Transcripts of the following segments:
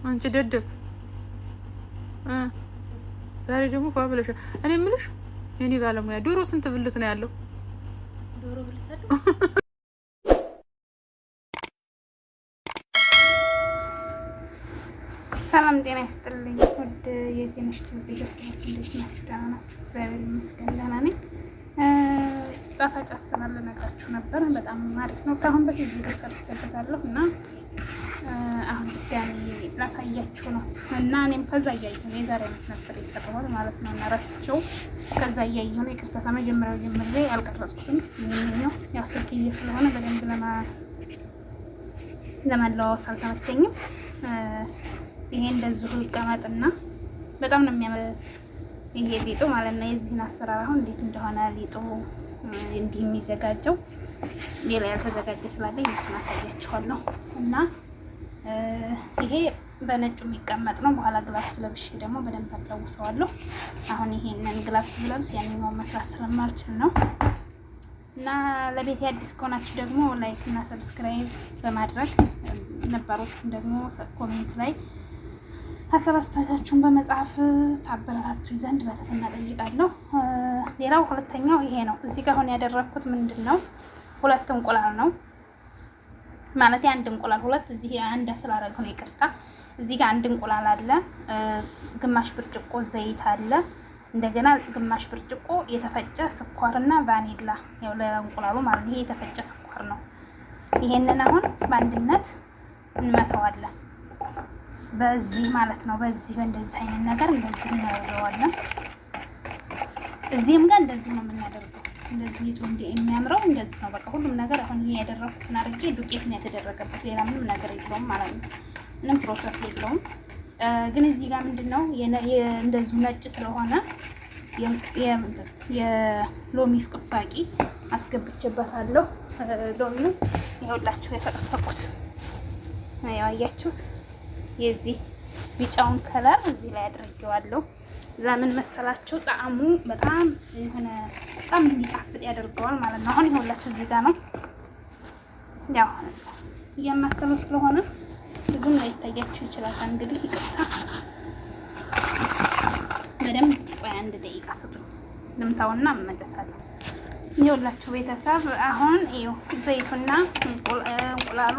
አንቺ ደደብ ዛሬ ደግሞ ፋብለሽ እኔ የምልሽ የኔ ባለሙያ ዶሮ ስንት ብልት ነው ያለው? ዶሮ ብልት አለው። ሰላም ጤና ይስጥልኝ። ውድ የትንሽ ቤተሰቦች እንዴት ናችሁ? ደህና ናችሁ? እግዚአብሔር ይመስገን ደህና ነኝ። ጣፋጭ አሰራር ልነግራችሁ ነበር። በጣም አሪፍ ነው። ከአሁን በፊት ቪዲዮ ሰርቼበታለሁ እና አሁን ድጋሚ ላሳያችሁ ነው እና እኔም ከዛ እያየሁ ነው የዛሬ ዓመት ነበር የሰራሁት ማለት ነው እና ረስቼው ከዛ እያየሁ ነው። ይቅርታ ከመጀመሪያው ጀምሬ አልቀረጽኩትም። ምንኛው ያው ስልክዬ ስለሆነ በደንብ ለማለዋወስ አልተመቸኝም። ይሄ እንደዚሁ ይቀመጥና በጣም ነው የሚያምር ይሄ ሊጡ ማለት ነው። የዚህን አሰራር አሁን እንዴት እንደሆነ ሊጡ እንዲህ የሚዘጋጀው ሌላ ያልተዘጋጀ ስላለኝ እሱን አሳያችኋለሁ እና ይሄ በነጩ የሚቀመጥ ነው። በኋላ ግላፍስ ለብሼ ደግሞ በደንብ አለውሰዋለሁ። አሁን ይሄንን ግላፍስ ብለብስ ያንኛውን መስራት ስለማልችል ነው እና ለቤት አዲስ ከሆናችሁ ደግሞ ላይክ እና ሰብስክራይብ በማድረግ ነባሮችን ደግሞ ኮሜንት ላይ ሀሳብ አስተያየታችሁን በመጻፍ ታበረታቱ ዘንድ በትህትና እጠይቃለሁ። ሌላው ሁለተኛው ይሄ ነው። እዚህ ጋር አሁን ያደረኩት ምንድን ነው? ሁለት እንቁላል ነው ማለት አንድ እንቁላል ሁለት እዚህ አንድ ስላደረገ ነው ይቅርታ። እዚህ ጋር አንድ እንቁላል አለ፣ ግማሽ ብርጭቆ ዘይት አለ፣ እንደገና ግማሽ ብርጭቆ የተፈጨ ስኳርና ቫኒላ ያው ለእንቁላሉ ማለት ነው። ይሄ የተፈጨ ስኳር ነው። ይሄንን አሁን በአንድነት እንመታዋለን በዚህ ማለት ነው። በዚህ በእንደዚህ አይነት ነገር እንደዚህ እናደርገዋለን። እዚህም ጋር እንደዚህ ነው የምናደርገው። እንደዚህ ሊጡ የሚያምረው እንደዚህ ነው። በቃ ሁሉም ነገር አሁን ይሄ ያደረኩትን አድርጌ ዱቄት ነው የተደረገበት። ሌላ ምንም ነገር የለውም ማለት ነው። ምንም ፕሮሰስ የለውም። ግን እዚህ ጋር ምንድነው እንደዚሁ ነጭ ስለሆነ የሎሚ ፍቅፋቂ አስገብቼበታለሁ። ሎሚው ይኸውላችሁ የፈቀፈቁት ያው አያችሁት። የዚህ ቢጫውን ከለር እዚህ ላይ አድርጌዋለሁ። ለምን መሰላችሁ? ጣዕሙ በጣም የሆነ በጣም እንዲጣፍጥ ያደርገዋል ማለት ነው። አሁን ይኸውላችሁ እዚህ ጋር ነው ያው እያማሰሉ ስለሆነ ብዙም ላይታያችሁ ይችላል። እንግዲህ ይቅርታ በደንብ ቆይ አንድ ደቂቃ ስጡኝ ልምታውና እመለሳለሁ። ይኸውላችሁ ቤተሰብ አሁን ይኸው ዘይቱና እንቁላሉ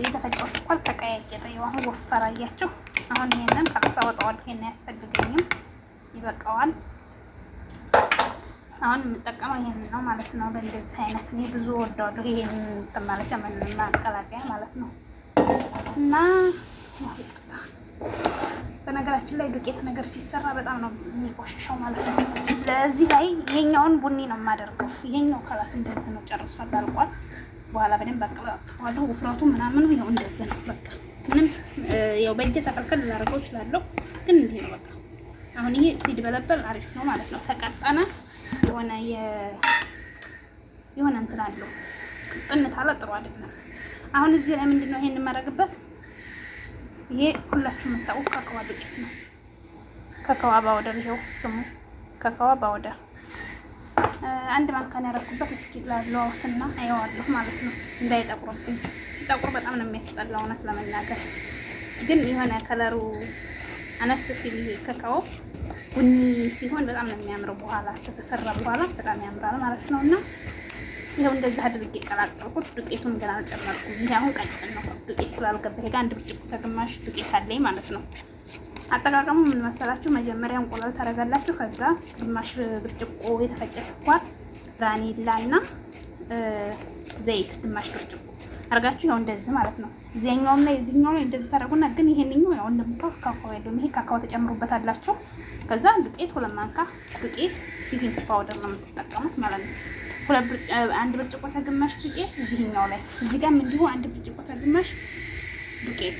የተፈጨው ስኳር ተቀያየጠ። አሁን ወፈራ አያችሁ። አሁን ይሄንን ከቀሳ ወጣዋለሁ። ይሄን አያስፈልገኝም፣ ይበቃዋል። አሁን የምጠቀመው ይሄንን ነው ማለት ነው። በእንደዚህ አይነት እኔ ብዙ ወደዋለሁ። ይሄን ተማለከ ማቀላቀያ ማለት ነው እና ይቅርታ በነገራችን ላይ ዱቄት ነገር ሲሰራ በጣም ነው የሚቆሽሸው ማለት ነው። ለዚህ ላይ ይሄኛውን ቡኒ ነው የማደርገው። ይሄኛው ከላስ እንደዚህ ነው ጨርሷል፣ አልቋል። በኋላ በደንብ አቀላጥፈዋለሁ። ውፍረቱ ምናምን ይኸው እንደዚህ ነው። በቃ ምንም ያው በእጄ ተቀልቀል ላደርገው እችላለሁ፣ ግን እንዲህ ነው በቃ። አሁን ይሄ ሲድበለበል አሪፍ ነው ማለት ነው። ተቀጠነ የሆነ እንትን አለው ቅጥን ታለ ጥሩ አይደለም። አሁን እዚህ ላይ ምንድነው ይሄን የማደርግበት? ይሄ ሁላችሁ የምታውቁት ካካዋ ዱቄት ነው። ካካዋ ባውደር ይሄው ስሙ ካካዋ ባውደር አንድ ማንካን ያደረኩበት። እስኪ ላለዋውስና አየዋለሁ ማለት ነው እንዳይጠቁርብኝ። ሲጠቁር በጣም ነው የሚያስጠላው እውነት ለመናገር። ግን የሆነ ከለሩ አነስ ሲል ካካው ቡኒ ሲሆን በጣም ነው የሚያምረው። በኋላ ከተሰራ በኋላ በጣም ያምራል ማለት ነው። እና ይኸው እንደዚህ አድርጌ ቀላቀልኩት። ዱቄቱን ገና አልጨመርኩም። ይሄ አሁን ቀጭን ነው ዱቄት ስላልገባ። ይሄ ጋር አንድ ብርጭቆ ከግማሽ ዱቄት አለኝ ማለት ነው። አጠቃቀሙ ምን መሰላችሁ? መጀመሪያ እንቁላል ታደርጋላችሁ። ከዛ ግማሽ ብርጭቆ የተፈጨ ስኳር፣ ቫኒላ እና ዘይት ግማሽ ብርጭቆ አድርጋችሁ ያው እንደዚህ ማለት ነው። እዚህኛውም ላይ እዚህኛውም ላይ እንደዚህ ታደርጉና ግን ይሄንኛው ያው እንደምታውቁት ካካው የለውም። ይሄ ካካው ተጨምሩበታላችሁ። ከዛ ዱቄት ሁለት ማንካ ዱቄት ቤኪንግ ፓውደር ነው የምትጠቀሙት ማለት ነው። አንድ ብርጭቆ ከግማሽ ዱቄት እዚህኛው ላይ፣ እዚህ ጋርም እንዲሁ አንድ ብርጭቆ ከግማሽ ዱቄት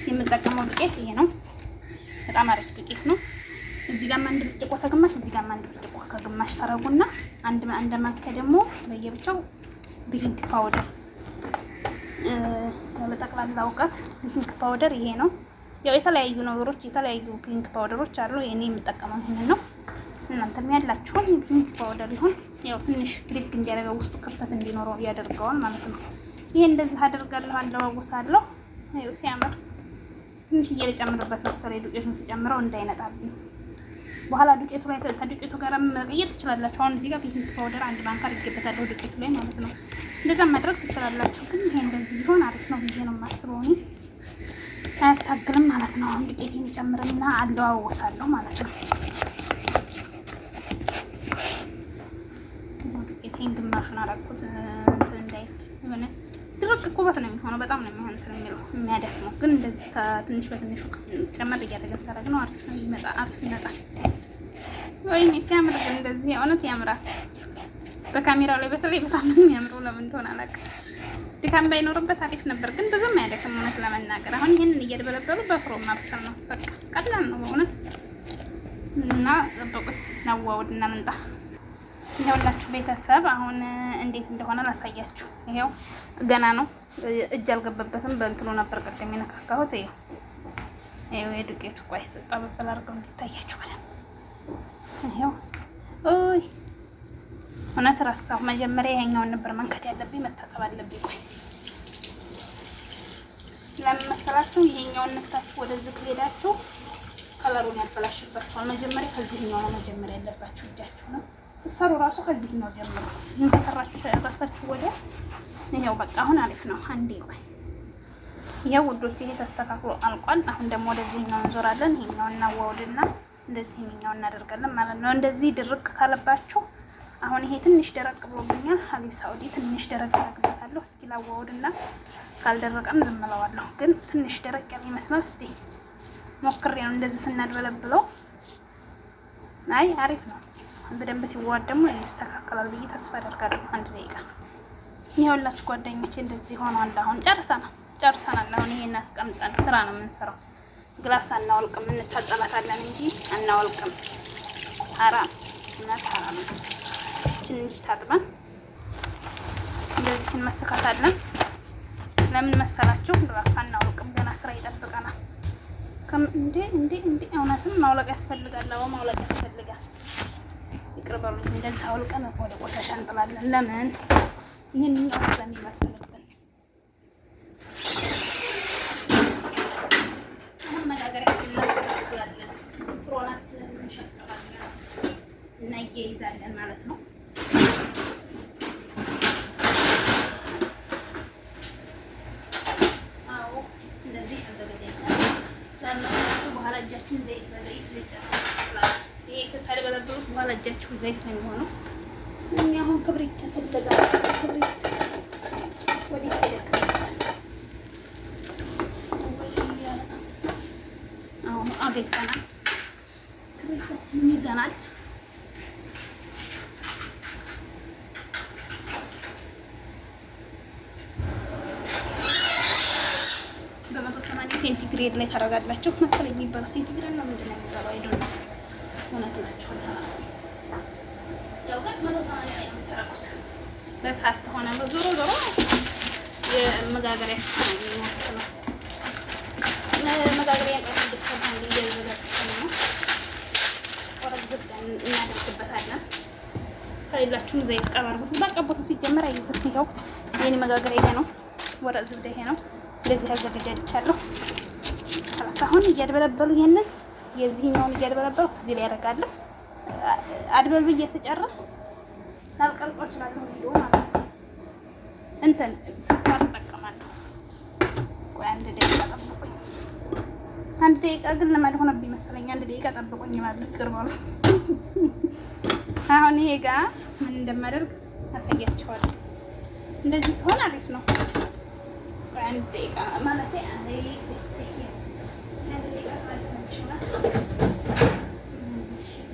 የምጠቀመው ዱቄት ይሄ ነው። በጣም አሪፍ ዱቄት ነው። እዚህ ጋርም አንድ ብርጭቆ ከግማሽ፣ እዚህ ጋርም አንድ ብርጭቆ ከግማሽ ታረጉና አንድ ማንካ ደግሞ በየብቻው ቤኪንግ ፓውደር። ለጠቅላላ እውቀት ቤኪንግ ፓውደር ይሄ ነው። ያው የተለያዩ ነገሮች የተለያዩ ቤኪንግ ፓውደሮች አሉ። እኔ የምጠቀመው ይሄንን ነው። እናንተም ያላችሁን ቤኪንግ ፓውደር ይሁን። ያው ትንሽ ብድግ እንዲያደርገው ውስጡ ክፍተት እንዲኖረው ያደርገዋል ማለት ነው። ይሄ እንደዚህ አደርጋለሁ፣ አለዋውሳለሁ። ይኸው ሲያምር ትንሽ ልጨምርበት መሰለኝ ዱቄቱን ስጨምረው እንዳይነጣብኝ። በኋላ ዱቄቱ ላይ ከዱቄቱ ጋር መቀየር ትችላላችሁ። አሁን እዚህ ጋር ቤኪንግ ፓውደር 1 ማንካ አድርጌበታለሁ ዱቄቱ ላይ ማለት ነው። እንደዛ ማድረግ ትችላላችሁ። ግን ይሄ እንደዚህ ቢሆን አሪፍ ነው ብዬ ነው የማስበው እኔ። አያታግልም ማለት ነው። አሁን ዱቄቴን ጨምርና አለዋወሳለሁ ማለት ነው። ዱቄቴን ግማሹን አደረኩት እንትን እንዳይ የሆነ ድርቅ ኩበት ነው የሚሆነው። በጣም ነው የሚሆን እንትን የሚለው የሚያደክመው። ግን እንደዚህ ትንሽ በትንሹ ጨመር እያደረግን ታደርግ ነው አሪፍ ነው ይመጣል። አሪፍ ይመጣል። ወይኔ ሲያምር! ግን እንደዚህ እውነት ያምራል። በካሜራው ላይ በተለይ በጣም ነው የሚያምረው። ለምን እንደሆነ አላውቅም። ድካም ባይኖርበት አሪፍ ነበር፣ ግን ብዙም አያደክም እውነት ለመናገር። አሁን ይሄንን እየደበለበሉ በፍሮ ማብሰል ነው። በቃ ቀላል ነው በእውነት እና ጠብቁኝ። ናዋውድና ልንጣ። ይኸውላችሁ ቤተሰብ አሁን እንዴት እንደሆነ ላሳያችሁ። ይኸው ገና ነው፣ እጅ አልገባበትም። በእንትኑ ነበር ቅድም የነካካሁት። ይኸው የዱቄቱ ቆይ ስጣበበል አድርገው እንዲታያችሁ በደምብ። ይኸው ኦይ እውነት ረሳሁ። መጀመሪያ ይሄኛውን ነበር መንከት ያለብኝ፣ መታጠብ አለብኝ። ቆይ ለምን መሰላችሁ? ይሄኛውን ነክታችሁ ወደዚህ ከሄዳችሁ ከለሩን ያበላሽባችኋል። መጀመሪያ ከዚህኛው ነው መጀመሪያ ያለባችሁ። እጃችሁ ነው ስትሰሩ ራሱ ከዚህኛው ጀምሮ ምን ተሰራችሁ ራሳችሁ ወደ ይሄው። በቃ አሁን አሪፍ ነው። አንዴ ቆይ ይሄው ውዶች፣ ይሄ ተስተካክሎ አልቋል። አሁን ደግሞ ወደዚህኛው እንዞራለን። ይሄኛው እናዋውድና እንደዚህ ይሄኛው እናደርጋለን ማለት ነው። እንደዚህ ድርቅ ካለባችሁ አሁን ይሄ ትንሽ ደረቅ ብሎብኛል። ሀቢብ ሳውዲ ትንሽ ደረቅ አደርግበታለሁ። እስኪ ላዋውድና ካልደረቀም ዝም እለዋለሁ። ግን ትንሽ ደረቅ ያለ ይመስላል። እስቲ ሞክሬ ነው እንደዚህ ስናድበለብለው። አይ አሪፍ ነው። በደንብ ሲዋሃድ ደግሞ ይስተካከላል ብዬ ተስፋ አደርጋለሁ። 1 ደቂቃ ይኸውላችሁ ጓደኞቼ እንደዚህ ሆኗል። አሁን ጨርሰናል። አሁን ይሄን አስቀምጠን ስራ ነው የምንሰራው። ግላስ አናወልቅም፣ እንታጠባታለን እንጂ አናወልቅም። ሐራም እና ሐራም ትንሽ ታጥበን እንደዚህ እንመስካታለን። ለምን መሰላችሁ? ግላስ አናወልቅም፣ ገና ስራ ይጠብቀናል። እንዴ እውነትም ማውለቅ ያስፈልጋል። አዎ ማውለቅ ያስፈልጋል። ይቅር በሉኝ። እንደዚህ አውልቀን ወደ ቆሻሻ እንጥላለን። ለምን? ይሄንኛው ስለሚመጥልብን። አሁን መጋገሪያችንን እናስተካክላለን። ፍሮናችንን እንሸቅላለን እና እየይዛለን ማለት ነው። አዎ እንደዚህ አዘጋጃለን። በኋላ እጃችን ዘይት በዘይት ልጨምር ይችላል። ይሄ ከተደበለበሉት በኋላ እጃችሁ ዘይት ነው የሚሆነው። እኛ አሁን ክብሪት ተፈለጋል። ክብሪት ወዲህ ተደከመ። አሁን አገኘና ክብሪታችንን ይዘናል። በ180 ሴንቲግሬድ ላይ ታደርጋላችሁ መሰለኝ የሚባለው። ሴንቲግሬድ ነው ምንድን ነው የሚባለው? አይዶን እውነት ናቸው። ያው ግን 180 ላይ ነው የምታደርጉት። በሰዓት ከሆነ ዞሮ የመጋገሪያ ነው። መጋገሪያ እናደርግበታለን። ከሌላችሁም ዘይት ቀባርጉት። ባቀቦትም ሲጀመር አይዝም። ይኸው የኔ መጋገሪያ ይሄ ነው። ወረቅ ዝብዳ ይሄ ነው። እንደዚህ አዘጋጅቻለሁ። አሁን እያድበለበሉ ይሄንን የዚህኛውን እያድበለበሉ እዚህ ላይ ያደርጋለሁ። አድበልብዬ ስጨርስ ላልቀርጾ እችላለሁ ቪዲዮ ማለት ነው። እንትን ስኳር እጠቀማለሁ። ቆይ 1 ደቂቃ ጠብቁኝ። 1 ደቂቃ ግን ልማድ ሆነብኝ መሰለኝ። 1 ደቂቃ ጠብቁኝ ማለት ቅርባሉ። አሁን ይሄ ጋር ምን እንደማደርግ አሳያችኋለሁ። እንደዚህ ከሆነ አሪፍ ነው። ቆይ 1 ደቂቃ ማለት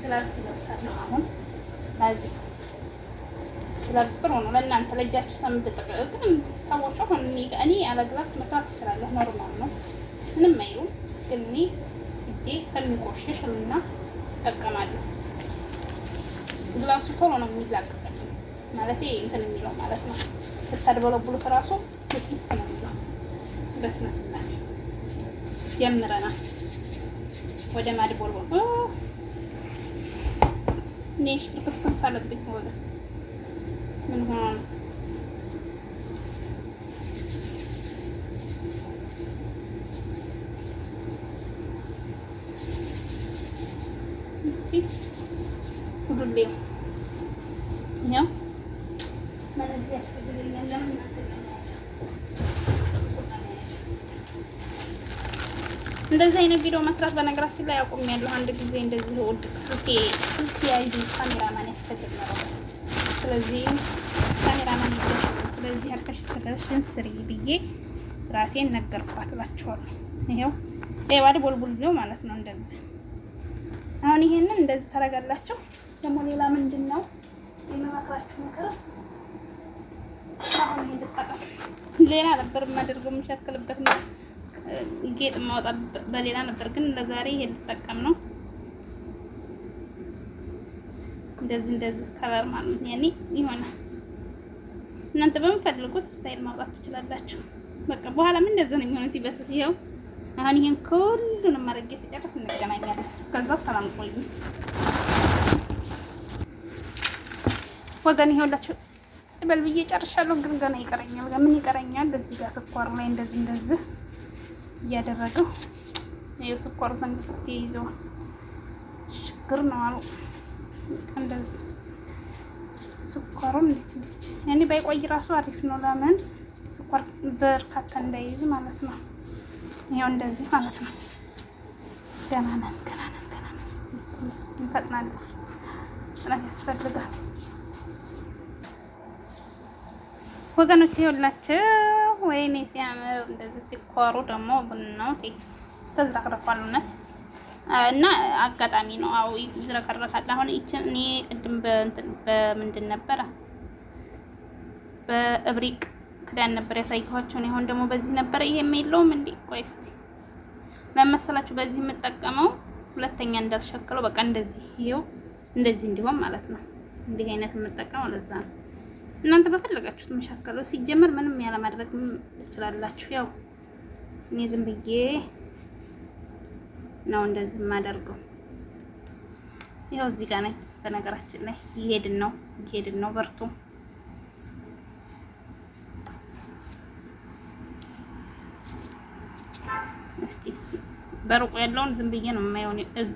ግላስ ለብሳለሁ። አሁን ለዚህ ግላስ ጥሩ ነው ለእናንተ ለእጃችሁ ከምትጠቀሙ። ግን ሰዎች አሁን እኔ ያለ ግላስ መስራት እችላለሁ። ኖርማል ነው፣ ምንም አይሉም። ግን እኔ እጄ ከሚቆሽሽ እና እጠቀማለሁ። ግላሱ ቶሎ ነው የሚላቀቀው ማለት እንትን የሚለው ማለት ነው። ስታድበለብሉት እራሱ ልስልስ ነው የሚለው። በስመስላሴ ጀምረናል ወደ ማድቦልቦል ኔሽ ፍርክስክስ አለብኝ። ወደ ምን ሆኖ ነው? እስቲ ሁሉም ያው ማለት ያስፈልገኛል። ለምን እንደዚህ አይነት ቪዲዮ መስራት በነገራችን ላይ አቁሜያለሁ። አንድ ጊዜ እንደዚህ ወድቅ ስልክ ያዩ ካሜራማን ያስፈልግ ነው። ስለዚህ ካሜራማን ይገኛል። ስለዚህ አርካሽ ስለሽን ስሪ ብዬ ራሴን ነገርኳት እላችኋለሁ። ይሄው ባድ ቦልቡል ነው ማለት ነው። እንደዚህ አሁን ይሄንን እንደዚህ ታረጋላችሁ። ደግሞ ሌላ ምንድነው የመመክራችሁ ነገር አሁን ይሄን ልጠቀም ሌላ ነበር የማደርገው የምሸክልበት ነው ጌጥ ማውጣት በሌላ ነበር፣ ግን ለዛሬ ይሄን ልጠቀም ነው። እንደዚህ ከለር ማለት ነው። ያኔ ይሆናል። እናንተ በምትፈልጉት ስታይል ማውጣት ትችላላችሁ። በቃ በኋላ ምን እንደዚህ ነው የሚሆነው ሲበስል። ይሄው አሁን ይሄን ሁሉንም አድርጌ ሲጨርስ እንገናኛለን። እስከዛው ሰላም ቆዩ ወገን። ይኸውላችሁ በል ብዬ ጨርሻለሁ፣ ግን ገና ይቀረኛል። ምን ይቀረኛል? እዚህ ጋር ስኳር ላይ እንደዚህ እያደረገው ይኸው ስኳር ፈንድት ይዘዋል። ችግር ነው አሉ እንደዚህ ስኳሩን ልጅ ያኔ ባይቆይ ራሱ አሪፍ ነው። ለምን ስኳር በርካታ እንዳይዝ ማለት ነው። ይኸው እንደዚህ ማለት ነው። ገና ነን እንፈጥናለን። ጥናት ያስፈልጋል ወገኖች። ይኸውላችሁ ወይኔ ሲያምር እንደዚህ ሲኳሩ ደግሞ ቡናው ተዝረክረኳል እና አጋጣሚ ነው። አዎ ይዝረከረካል። አሁን ይችን እኔ ቅድም በምንድን ነበረ በእብሪቅ ክዳን ነበር ያሳየኋቸው። አሁን ደግሞ በዚህ ነበር። ይሄም የለውም እንዴ? ቆይ እስቲ ለመሰላችሁ በዚህ የምጠቀመው ሁለተኛ እንዳልሸክለው በቃ እንደዚህ ይሄው እንደዚህ እንዲሆን ማለት ነው። እንዲህ አይነት የምጠቀመው ለዛ ነው። እናንተ በፈለጋችሁት መሸከለው ሲጀመር ምንም ያለ ማድረግ ትችላላችሁ። ያው እኔ ዝም ብዬ ነው እንደዚህ የማደርገው። ይኸው እዚህ ጋር ነኝ። በነገራችን ላይ እየሄድን ነው በርቱ። እስቲ በሩቁ ያለውን ዝም ብዬ ነው የማየው።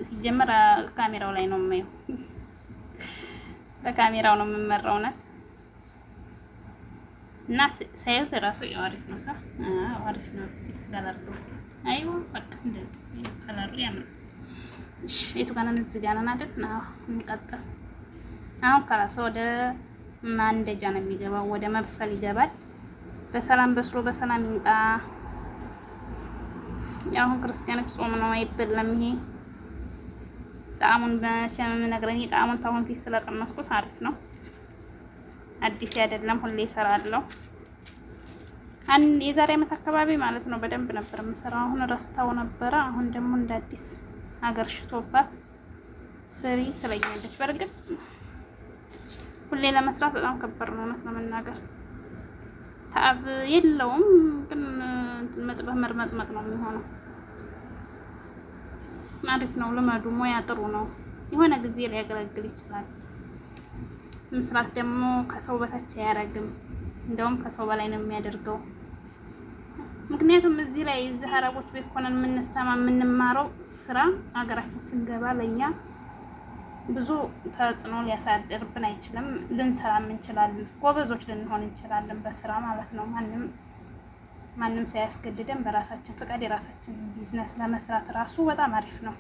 ሲጀመር ካሜራው ላይ ነው የማየው። በካሜራው ነው የምመራው ነው እና ሳይው እራሱ አሪፍ ነው። አሪፍ ነው። እሺ ከለር አይዋ በቃ እንደዚህ ከለሩ ያምራል። እሺ የቱ ጋር ነን? እዚህ ጋር ነን አይደል? አዎ እንቀጥል። አሁን ከላስ ወደ ማንደጃ ነው የሚገባው፣ ወደ መብሰል ይገባል። በሰላም በስሎ በሰላም ይምጣ። አሁን ክርስቲያኖች ጾም ነው አይበላም። ይሄ ጣዕሙን በሸመም ነግረኝ። ጣዕሙን ታውን ፊት ስለቀመስኩት አሪፍ ነው። አዲስ አይደለም፣ ሁሌ እሰራለሁ። የዛሬ ዓመት አካባቢ ማለት ነው በደንብ ነበር የምሰራው። አሁን ረስታው ነበረ። አሁን ደግሞ እንደ አዲስ ሀገር ሽቶባት ስሪ ትለኛለች። በርግጥ ሁሌ ለመስራት በጣም ከባድ ነው እውነት ለመናገር ታብ የለውም፣ ግን መጥበህ መርመጥመጥ ነው የሚሆነው። አሪፍ ነው። ልመዱ። ሙያ ጥሩ ነው። የሆነ ጊዜ ሊያገለግል ይችላል። መስራት ደግሞ ከሰው በታች አያረግም፣ እንደውም ከሰው በላይ ነው የሚያደርገው። ምክንያቱም እዚህ ላይ እዚህ አረቦች ቤት ሆነን የምንማረው ስራ ሀገራችን ስንገባ ለኛ ብዙ ተጽዕኖ ሊያሳድርብን አይችልም። ልንሰራም እንችላለን፣ ጎበዞች ልንሆን እንችላለን በስራ ማለት ነው። ማንም ሳያስገድደን በራሳችን ፈቃድ የራሳችን ቢዝነስ ለመስራት ራሱ በጣም አሪፍ ነው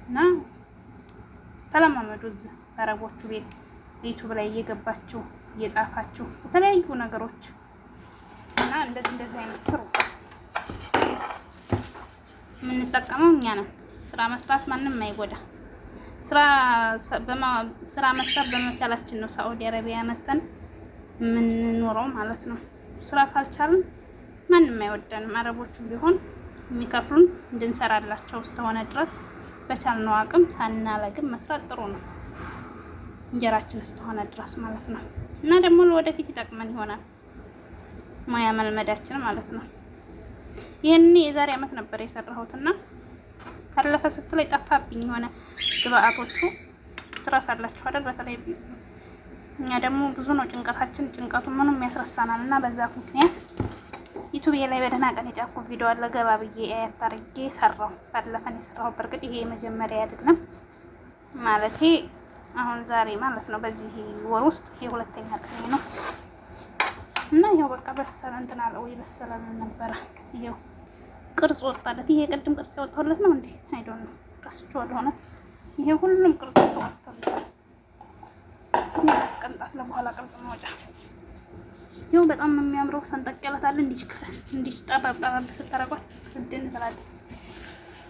እና ተለማመዱ። እዚህ አረቦቹ ቤት ዩቲዩብ ላይ እየገባችሁ እየጻፋችሁ የተለያዩ ነገሮች እና እንደዚህ አይነት ስሩ። የምንጠቀመው እኛ ነን። ስራ መስራት ማንም አይጎዳ። ስራ መስራት በመቻላችን ነው ሳዑዲ አረቢያ መተን የምንኖረው ማለት ነው። ስራ ካልቻልን ማንም አይወደንም። አረቦቹ ቢሆን የሚከፍሉን እንድንሰራላቸው እስከሆነ ድረስ በቻልነው አቅም ሳናለግም መስራት ጥሩ ነው። እንጀራችን እስከሆነ ድረስ ማለት ነው። እና ደግሞ ለወደፊት ይጠቅመን ይሆናል ሙያ መልመዳችን ማለት ነው። ይሄን የዛሬ ዓመት ነበር የሰራሁትና አለፈ ስትለይ ጠፋብኝ። የሆነ ግብአቶቹ ትራሳላችሁ አይደል? በተለይ እኛ ደግሞ ብዙ ነው ጭንቀታችን። ጭንቀቱ ምንም ያስረሳናል እና በዛ ምክንያት ዩቲዩብ ላይ በደህና ቀን የጫፍኩት ቪዲዮ አለ። ገባ ብዬ አያት አድርጌ ሰራው። ባለፈን የሰራው በርግጥ ይሄ መጀመሪያ አይደለም። ማለቴ አሁን ዛሬ ማለት ነው በዚህ ወር ውስጥ የሁለተኛ ቀን ነው እና ይኸው በቃ በሰለ እንትን አለ ወይ በሰለ ነበረ። ይኸው ቅርጽ ወጣለት። ይሄ ቅድም ቅርጽ ያወጣሁለት ነው እንዴ? አይዶን ነው ረስቼዋለሁ። ሆነ ይሄ ሁሉም ቅርጽ ወጣለት። ያስቀምጣት ለበኋላ ቅርጽ ማውጫ። ይኸው በጣም ነው የሚያምረው። ሰንጠቅ ያለታል እንዲህ ጠባብ ስትረጓት እንድን ትላለች።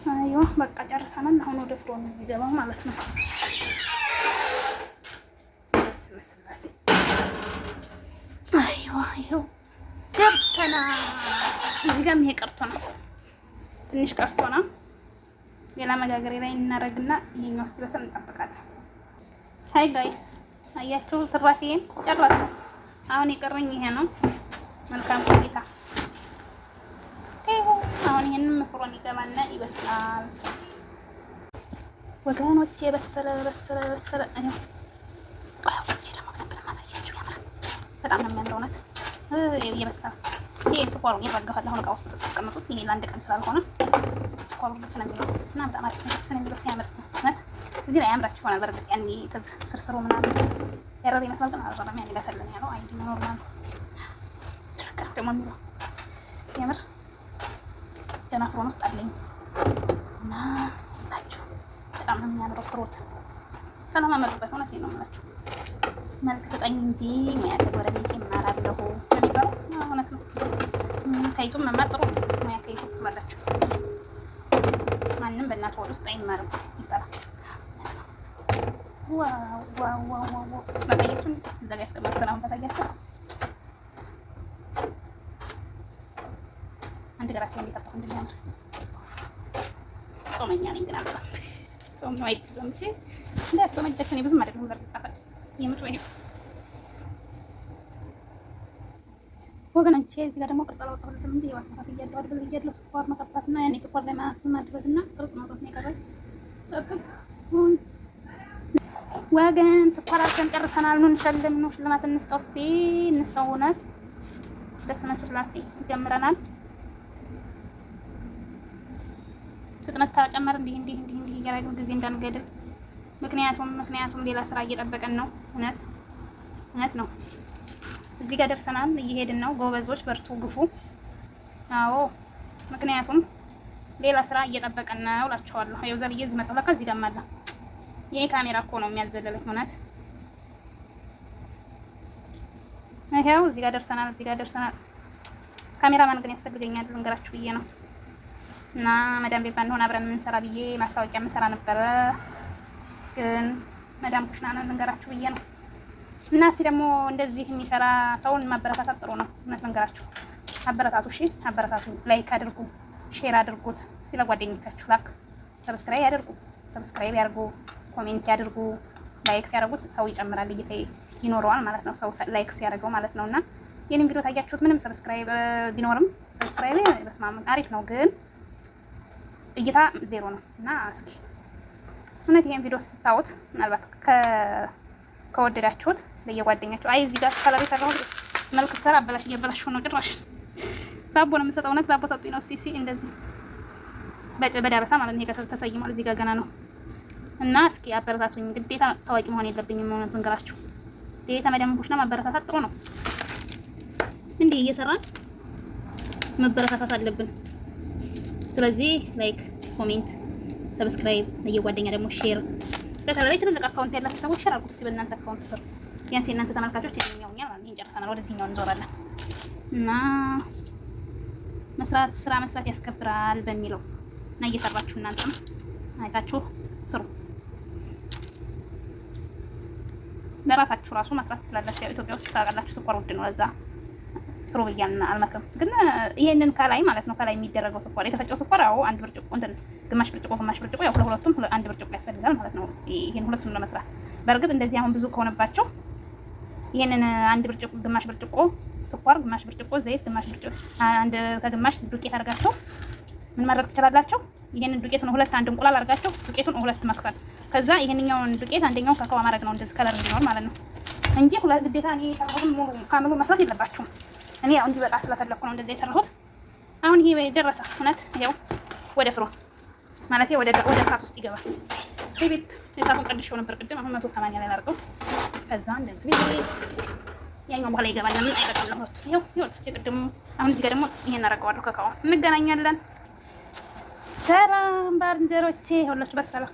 አይዋ በቃ ጨርሰናል። አሁን ወደ ፍሮ ነው የሚገባው ማለት ነው። ስላሴ አይዋ ይኸው ገብተና እዚህ ጋርም ይሄ ቀርቶ ነው ትንሽ ቀርቶ ነው። ሌላ መጋገሪያ ላይ እናደርግና ይሄኛው ውስጥ በሰል እንጠብቃለን። ሃይ ጋይስ አያችሁ ትራፊዬን ጨረሱ። አሁን የቀረኝ ይሄ ነው። መልካም ቆይታ። አሁን ይሄንን መፍሮን ይገባና ይበስላል ወገኖቼ። በሰለ አይው ቆይቼ ደግሞ ነበር ማሳያችሁ። ያምራል በጣም ነው የሚያምረው። እውነት እየበሰለ ይሄ ስኳሩ ይረጋጋል። አሁን እቃ ውስጥ ስታስቀምጡት ይሄ ለአንድ ቀን ስላልሆነ ስኳሩ ልክ ነው የሚለው እና በጣም አሪፍ ነው። ደስ የሚለው ሲያምር እውነት እዚህ ላይ ያምራችሁ ይሆናል። በርግጥ ያኔ ስርስሩ ምናምን ያረረ ይመስላል፣ ግን አልረረም። ያኔ በሰለኝ ያለው አይዲ ኖርማል ነው። ትክክል ደግሞ የሚለው ያምር ገና ፍሮን ውስጥ አለኝ እና ይላችሁ በጣም ነው የሚያምረው። ስሩት ተለማመዱበት። እውነት ነው የምላችሁ። መልክ ስጠኝ እንጂ ሙያ ከጎረቤቴ እማራለሁ የሚባለው እውነት ነው። ከዩቱብ መማር ጥሩ ሙያ ከዩቱብ ትማራላችሁ። ማንም በእናቱ ወር ውስጥ አይማርም ይባላል። ዋው መታያችሁን እዛ ላይ ያስቀመጥኩትን አሁን ታያችሁ። አንድ ገራሴ የሚጠጣው እንደሚያምር ጾመኛ ነኝ ግን አልባ ጾም ነው አይደለም። እሺ እንዳያስቆመጃችሁ ብዙም አይደለም። በርግጥ ጣፋጭ የምር ወይ ወገኖቼ። እዚህ ጋር ደግሞ ቅርጽ አላወጣሁለትም እንጂ የዋስፋት እያለሁ አይደል እያለሁ ስኳር መቀባትና ያኔ ስኳር ላይ ማድረግና ቅርጽ ማውጣት ነው የቀረኝ። ጠብቅ ወገን ስኳር አድርገን ጨርሰናል። ኑ እንሸልም ነው ሽልማት እንስጠው እስቲ እንስጠው። እውነት በስመ ስላሴ ጀምረናል። ፍጥነት ተጨመር እንዲህ እያደረግን ጊዜ እንዳንገድል። ምክንያቱም ሌላ ስራ እየጠበቀን ነው። እውነት ነው። እዚህ ጋር ደርሰናል። እየሄድን ነው። ጎበዞች በርቱ፣ ግፉ። አዎ ምክንያቱም ሌላ ስራ እየጠበቀን ነው እላችኋለሁ። ይኸው ዘልዬ እዚህ መጣሁ። ለካ እዚህ ጋር አለ። ይሄ ካሜራ እኮ ነው የሚያዘለለኝ። እውነት ይሄው እዚህ ጋር ደርሰናል። ካሜራማን ግን ያስፈልገኛል ልንገራችሁ ብዬ ነው። እና መዳም ቤት ባንሆን አብረን የምንሰራ ብዬ ማስታወቂያ የምንሰራ ነበረ፣ ግን መዳም ኩሽና ነን ልንገራችሁ ብዬ ነው። እና እስኪ ደግሞ እንደዚህ የሚሰራ ሰውን ማበረታታት ጥሩ ነው። እውነት ልንገራችሁ፣ አበረታቱ። እሺ አበረታቱ። ላይክ አድርጉ፣ ሼር አድርጉት። ስለ ጓደኞቻችሁ ላክ፣ ሰብስክራይብ ያድርጉ፣ ኮሜንት ያድርጉ። ላይክ ሲያደርጉት ሰው ይጨምራል፣ እይታ ይኖረዋል ማለት ነው። ሰው ላይክ ሲያደርገው ማለት ነው። እና የኔን ቪዲዮ ታያችሁት ምንም ሰብስክራይብ ቢኖርም ሰብስክራይብ በስማም አሪፍ ነው፣ ግን እይታ ዜሮ ነው። እና እስኪ እውነት ይሄን ቪዲዮ ስታዩት ምናልባት ከወደዳችሁት ለየጓደኛችሁ አይ እዚህ ጋር ከለር የሰራሁት መልክ ሰራ እያበላሽው ነው ጭራሽ። ባቦ ነው የምሰጠው። እውነት ባቦ ሰጡኝ ነው። እስኪ እንደዚህ በዳበሳ ማለት ነው። ይሄ ተሰይሟል። እዚህ ጋር ገና ነው። እና እስኪ አበረታቱኝ። ግዴታ ታዋቂ መሆን የለብኝም። እውነት ልንገራችሁ ግዴታ መዳም ኩሽና ማበረታታት ጥሩ ነው። እንዲህ እየሰራን መበረታታት አለብን። ስለዚህ ላይክ፣ ኮሜንት፣ ሰብስክራይብ ለየጓደኛ ደግሞ ሼር። በተለይ ትልልቅ አካውንት ያላችሁ ሰዎች ሼር አድርጉት። በእናንተ አካውንት ስር ቢያንስ የእናንተ ተመልካቾች የኛውኛ ማለት ነው። ጨርሰናል። ወደዚህኛው እንዞራለን እና ስራ መስራት ያስከብራል በሚለው እና እየሰራችሁ እናንተም አይታችሁ ስሩ። ለራሳችሁ ራሱ መስራት ትችላላችሁ። ያው ኢትዮጵያ ውስጥ ታውቃላችሁ ስኳር ውድ ነው። ለዛ ስሩ ብያለሁ። አልመክርም ግን ይሄንን ከላይ ማለት ነው ከላይ የሚደረገው ስኳር የተፈጨው ስኳር አዎ አንድ ብርጭቆ እንትን ግማሽ ብርጭቆ ያው ሁለቱም አንድ ብርጭቆ ያስፈልጋል ማለት ነው። ይሄን ሁለቱን ለመስራት በእርግጥ እንደዚህ አሁን ብዙ ከሆነባቸው ይሄንን አንድ ብርጭቆ ግማሽ ብርጭቆ ስኳር፣ ግማሽ ብርጭቆ ዘይት፣ ግማሽ ብርጭቆ ከግማሽ ዱቄት አድርጋችሁ ምን ማድረግ ትችላላችሁ? ይሄንን ዱቄት ነው ሁለት አንድ እንቁላል አድርጋችሁ ዱቄቱን ሁለት መክፈል። ከዛ ይሄንኛውን ዱቄት አንደኛውን ካካዋ ማድረግ ነው እንደዚህ ከለር እንዲኖር ማለት ነው እንጂ ሁለት ግዴታ እኔ የሰራሁትን ካምሉ መስራት የለባችሁም። እኔ ያው እንዲበጣ ስለፈለኩ ነው እንደዚህ የሰራሁት። አሁን ይሄ ደረሰ። እውነት ያው ወደ ፍሮ ማለት ወደ እሳት ውስጥ ይገባል። ቤት የሳፉን ቀንሼው ነበር ቅድም። አሁን 180 ላይ ላድርገው። ከዛ እንደዚህ ብዬ ያኛው በኋላ ይገባል። ምን አይበቃም ነው ይሄው ቅድሙ። አሁን እዚህ ጋር ደግሞ ይሄን አደርገዋለሁ። ከካው እንገናኛለን። ሰላም ባልንጀሮቼ ሁላችሁ በሰላም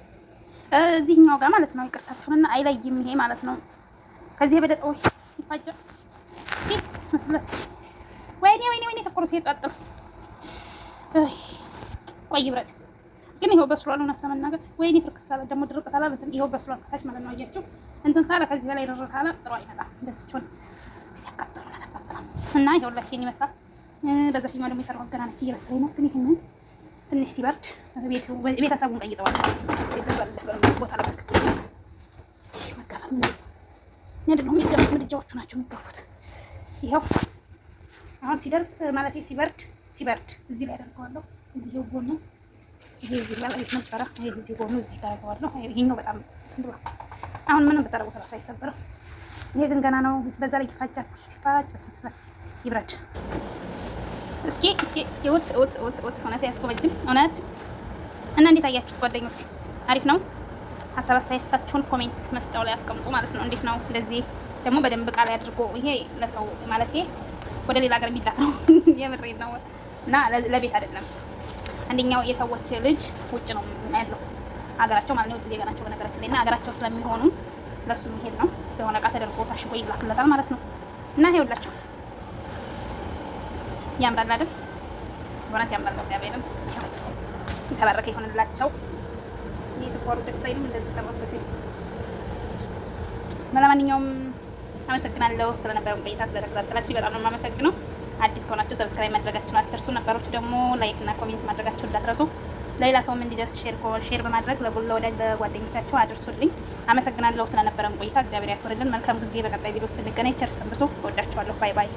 እዚህኛው ጋር ማለት ነው። ይቅርታችሁና አይለይም ይሄ ማለት ነው። ከዚህ የበለጠው ይፋጃ እስኪ ስመስለስ ወይኔ ሰኮሩ ሲጣጣ ቆይ ብረት ግን ይሄው በስሏል። እውነት ለመናገር ወይኔ ፍርክስ አለ ደግሞ ድርቅ ታላ እንትን ይሄው በስሏል። ከታች ማለት ነው። አያችሁ እንትን ካለ ከዚህ በላይ ድርቅ ካለ ጥሩ አይመጣም። እንደዚህ ሆነ ሲያቃጥሉ እና ይኸውላችሁ ይመስላል። በዛኛው ደግሞ የሰራው ገና ነች እየበሰለኝ ነው። ግን ይሄንን ትንሽ ሲበርድ ቤተሰቡን ቀይጠዋል። ቦታ ለበቅ መጋፋት ምንድን ነው የሚገፉት? ምድጃዎቹ ናቸው የሚገፉት። ይኸው አሁን ሲደርቅ ማለት ሲበርድ እዚህ ላይ አደርገዋለሁ። እዚህ ጎኑ ይሄ እዚህ ላይ ነበረ። ይሄ እዚህ ጎኑ እዚህ ጋር አደርገዋለሁ። ይሄኛው በጣም እንዴ አሁን ምንም በተረፈው ተራሳ አይሰበርም። ይሄ ግን ገና ነው። በዛ ላይ ይፋጃል። ሲፋጅ በስመስላስ ይብረድ። እስኪ ወት እውነት ያስቆመጅም እውነት እና እንዴት አያችሁት ጓደኞች? አሪፍ ነው። ሀሳብ አስተያየታችሁን ኮሜንት መስጫው ላይ አስቀምጡ ማለት ነው። እንዴት ነው? እንደዚህ ደግሞ በደንብ ቃል አድርጎ ይሄ ለሰው ማለት ወደ ሌላ ሀገር የሚላክ ነው። የምሬን ነው። እና ለቤት አይደለም። አንደኛው የሰዎች ልጅ ውጭ ነው ያለው ሀገራቸው ማለት ነው። ውጭ ዜጋ ናቸው በነገራችን ላይ እና ሀገራቸው ስለሚሆኑ ለሱ የሚሄድ ነው። የሆነ እቃ ተደርጎ ታሽጎ ይላክለታል ማለት ነው። እና ይኸውላችሁ ያምራል አይደል? በእውነት ያምራል። እግዚአብሔርን የተባረከ ይሆንላቸው። ይህ ስኳሩ ደስ አይልም እንደዚህ ተባበሰ። ለማንኛውም አመሰግናለሁ ስለነበረው ቆይታ ስለተከታተላችሁ በጣም ነው የማመሰግነው። አዲስ ከሆናችሁ ሰብስክራይብ ማድረጋችሁን አትርሱ። ነበሮች ደግሞ ላይክ እና ኮሜንት ማድረጋችሁን እንዳትረሱ። ለሌላ ሰውም እንዲደርስ ሼር በማድረግ ለወዳጅ ለጓደኞቻችሁ አድርሱልኝ። አመሰግናለሁ ስለነበረን ቆይታ። እግዚአብሔር ያክብርልን። መልካም ጊዜ። በቀጣይ ቪዲዮ ውስጥ እንገናኝ። ቸር ሰንብቱ። እወዳችኋለሁ። ባይ ባይ።